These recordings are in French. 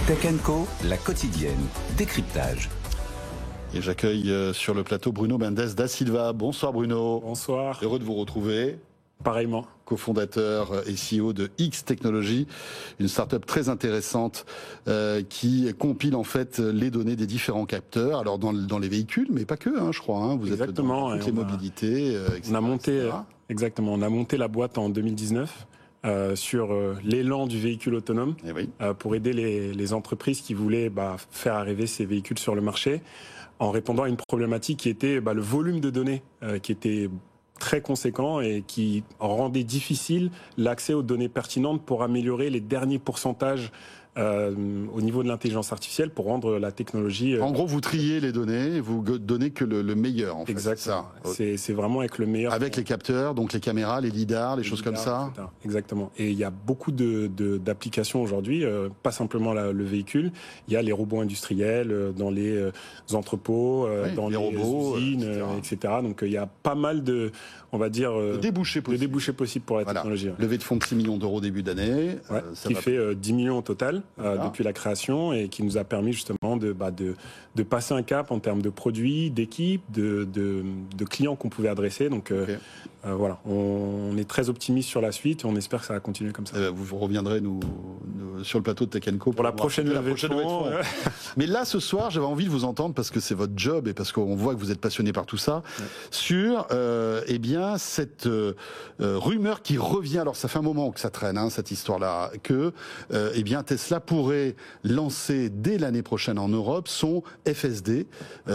Tech Co, la quotidienne, décryptage. Et j'accueille sur le plateau Bruno Mendes da Silva. Bonsoir Bruno. Bonsoir. Heureux de vous retrouver. Pareillement. Co-fondateur et CEO de X Technologies, une start-up très intéressante qui compile en fait les données des différents capteurs. Alors dans les véhicules, mais pas que, je crois. Vous exactement, êtes dans toutes les mobilités. Etc., on a monté la boîte en 2019. Sur l'élan du véhicule autonome pour aider les entreprises qui voulaient faire arriver ces véhicules sur le marché en répondant à une problématique qui était le volume de données qui était très conséquent et qui rendait difficile l'accès aux données pertinentes pour améliorer les derniers pourcentages au niveau de l'intelligence artificielle pour rendre la technologie... En gros, vous triez les données, vous donnez que le meilleur, en fait. Exactement. C'est vraiment avec le meilleur. Avec les capteurs, donc les caméras, les lidars, les choses comme ça. Etc. Exactement. Et il y a beaucoup d'applications aujourd'hui, pas simplement le véhicule. Il y a les robots industriels dans les entrepôts, dans les robots, usines, etc. Donc il y a pas mal de débouchés possibles pour la technologie. Levée de fonds de 6 millions d'euros début d'année. Qui fait 10 millions au total. Depuis la création et qui nous a permis justement de passer un cap en termes de produits, d'équipes, de clients qu'on pouvait adresser. Donc voilà, on est très optimiste sur la suite et on espère que ça va continuer comme ça. Vous reviendrez nous sur le plateau de Tech Co pour la prochaine levée de fonds. Mais là, ce soir, j'avais envie de vous entendre parce que c'est votre job et parce qu'on voit que vous êtes passionné par tout ça, sur cette rumeur qui revient. Alors ça fait un moment que ça traîne, cette histoire-là, que Tesla pourrait lancer dès l'année prochaine en Europe son FSD,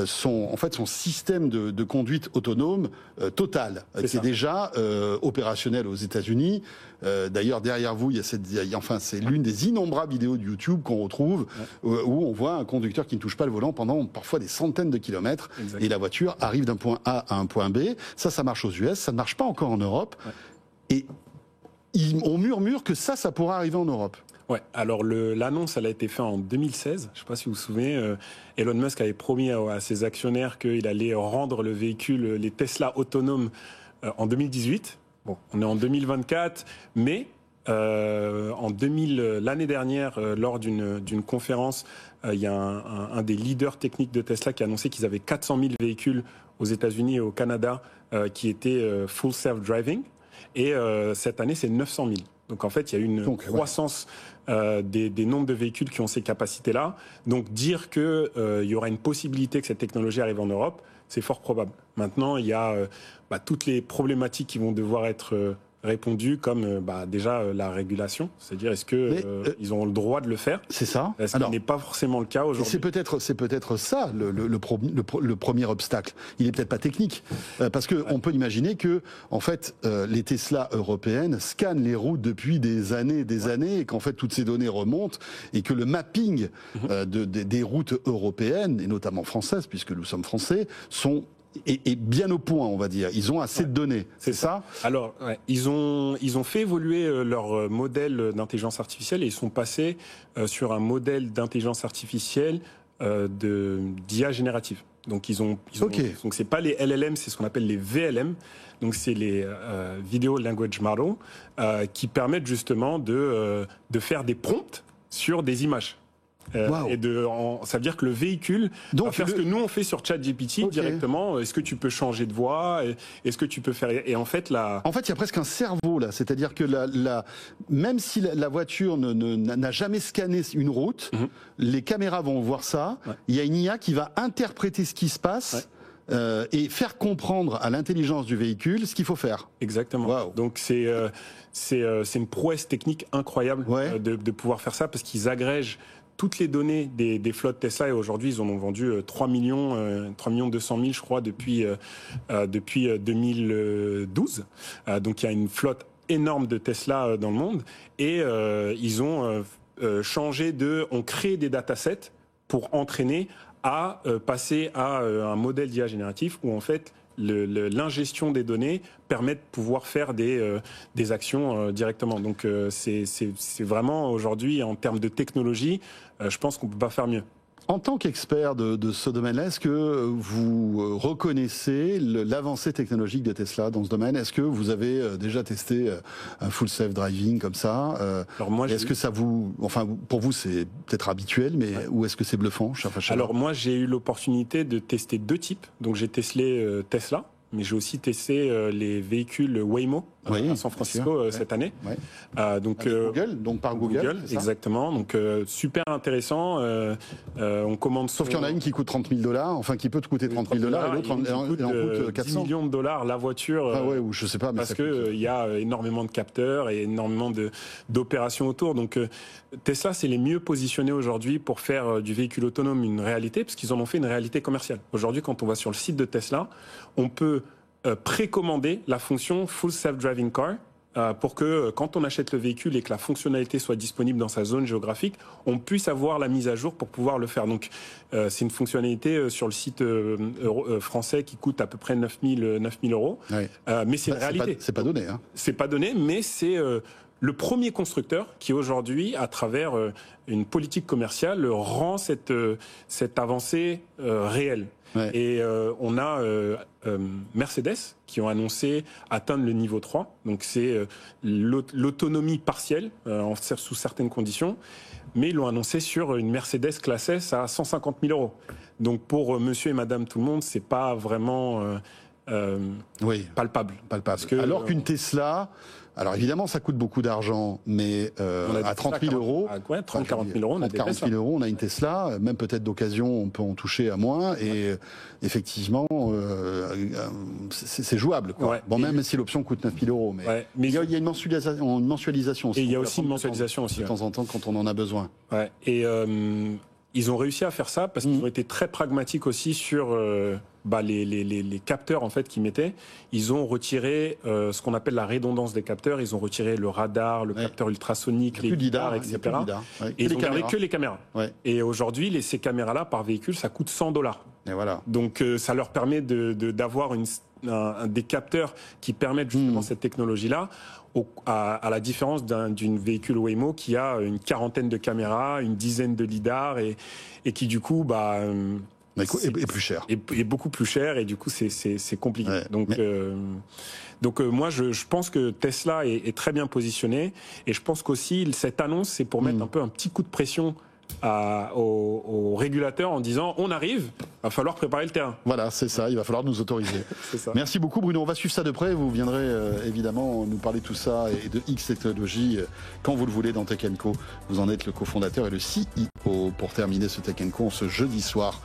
son système de conduite autonome total, qui est déjà opérationnel aux États-Unis. D'ailleurs, derrière vous, il y a c'est l'une des innombrables vidéos de YouTube qu'on retrouve où on voit un conducteur qui ne touche pas le volant pendant parfois des centaines de kilomètres. Exactement. Et la voiture arrive d'un point A à un point B. Ça marche aux US, ça ne marche pas encore en Europe. Et on murmure que ça pourra arriver en Europe. Ouais, alors l'annonce, elle a été faite en 2016. Je ne sais pas si vous vous souvenez, Elon Musk avait promis à ses actionnaires qu'il allait rendre le véhicule, les Tesla autonomes, en 2018. Bon, on est en 2024, mais l'année dernière, lors d'une conférence, il y a un des leaders techniques de Tesla qui a annoncé qu'ils avaient 400 000 véhicules aux États-Unis et au Canada qui étaient full self-driving. Et cette année, c'est 900 000. Donc en fait, il y a eu une croissance des nombres de véhicules qui ont ces capacités-là. Donc dire qu'il y aura une possibilité que cette technologie arrive en Europe, c'est fort probable. Maintenant, il y a toutes les problématiques qui vont devoir être répondues, comme déjà la régulation. C'est-à-dire, est-ce qu'ils ont le droit de le faire ? C'est ça. Ce qui n'est pas forcément le cas aujourd'hui. C'est peut-être ça le premier obstacle. Il est peut-être pas technique, parce que on peut imaginer que en fait les Tesla européennes scannent les routes depuis des années, et qu'en fait toutes ces données remontent et que le mapping des routes européennes et notamment françaises, puisque nous sommes français, est bien au point, on va dire. Ils ont assez de données. C'est ça ? Alors, ils ont fait évoluer leur modèle d'intelligence artificielle et ils sont passés sur un modèle d'intelligence artificielle d'IA générative. Donc donc c'est pas les LLM, c'est ce qu'on appelle les VLM. Donc c'est les Video Language Model qui permettent justement de faire des prompts sur des images. Et ça veut dire que le véhicule va faire ce que nous on fait sur ChatGPT directement. Est-ce que tu peux changer de voix ? Est-ce que tu peux faire... Et en fait, il y a presque un cerveau là. C'est-à-dire que même si la voiture n'a jamais scanné une route, les caméras vont voir ça. Il y a une IA qui va interpréter ce qui se passe. Et faire comprendre à l'intelligence du véhicule ce qu'il faut faire. Exactement. Wow. Donc c'est une prouesse technique incroyable de pouvoir faire ça parce qu'ils agrègent toutes les données des flottes Tesla et aujourd'hui ils en ont vendu 3 200 000 je crois depuis 2012. Donc il y a une flotte énorme de Tesla dans le monde et ils ont on crée des datasets pour entraîner à passer à un modèle d'IA génératif où en fait l'ingestion des données permet de pouvoir faire des actions directement. Donc c'est vraiment aujourd'hui en termes de technologie, je pense qu'on peut pas faire mieux. En tant qu'expert de ce domaine-là, est-ce que vous reconnaissez l'avancée technologique de Tesla dans ce domaine? Est-ce que vous avez déjà testé un full self-driving comme ça? Alors moi, est-ce que ça vous, enfin, pour vous, c'est peut-être habituel, mais ou est-ce que c'est bluffant? Alors moi, j'ai eu l'opportunité de tester deux types. Donc j'ai testé Tesla, mais j'ai aussi testé les véhicules Waymo à San Francisco cette année. Donc Google, donc par Google, exactement. Donc super intéressant. On commande. Sauf qu'il y en a une qui coûte $30,000, enfin qui peut te coûter $30,000 et l'autre en coûte 400. 10 millions de dollars la voiture. Ou je sais pas, mais parce que il y a énormément de capteurs et énormément d'opérations autour. Donc Tesla, c'est les mieux positionnés aujourd'hui pour faire du véhicule autonome une réalité, parce qu'ils en ont fait une réalité commerciale. Aujourd'hui, quand on va sur le site de Tesla, on peut précommander la fonction Full Self-Driving Car pour que quand on achète le véhicule et que la fonctionnalité soit disponible dans sa zone géographique, on puisse avoir la mise à jour pour pouvoir le faire. Donc c'est une fonctionnalité sur le site français qui coûte à peu près 9 000 euros. Mais c'est une réalité. C'est pas donné. Hein. C'est pas donné, mais c'est le premier constructeur qui aujourd'hui, à travers une politique commerciale, rend cette avancée réelle. Et on a Mercedes qui ont annoncé atteindre le niveau 3. Donc c'est l'autonomie partielle sous certaines conditions. Mais ils l'ont annoncé sur une Mercedes classe S à 150 000 euros. Donc pour monsieur et madame tout le monde, c'est pas vraiment palpable. Parce que, alors qu'une Tesla... Alors évidemment, ça coûte beaucoup d'argent, mais à 30 000 euros, 30-40 000 euros, on a une Tesla, même peut-être d'occasion, on peut en toucher à moins, et effectivement, c'est jouable. Quoi. Même si l'option coûte 9 000 euros, mais il y a une mensualisation aussi. Et il y a aussi une mensualisation aussi. De temps en temps, quand on en a besoin. Et ils ont réussi à faire ça parce qu'ils ont été très pragmatiques aussi sur les capteurs en fait qu'ils mettaient. Ils ont retiré ce qu'on appelle la redondance des capteurs. Ils ont retiré le radar, le capteur ultrasonique, les lidars, etc. Et ils ont gardé que les caméras. Et aujourd'hui, ces caméras-là par véhicule, ça coûte $100. Et voilà. Donc ça leur permet d'avoir des capteurs qui permettent justement cette technologie-là. À la différence d'une véhicule Waymo qui a une quarantaine de caméras, une dizaine de lidars et qui du coup est plus cher. Est beaucoup plus cher et du coup c'est compliqué. Donc moi je pense que Tesla est très bien positionné et je pense qu'aussi cette annonce c'est pour mettre un petit coup de pression aux régulateurs en disant on arrive, va falloir préparer le terrain. Voilà, c'est ça, il va falloir nous autoriser. Ça. Merci beaucoup Bruno, on va suivre ça de près, vous viendrez évidemment nous parler de tout ça et de X Technologies quand vous le voulez dans Tech & Co. Vous en êtes le cofondateur et le CEO pour terminer ce Tech & Co ce jeudi soir.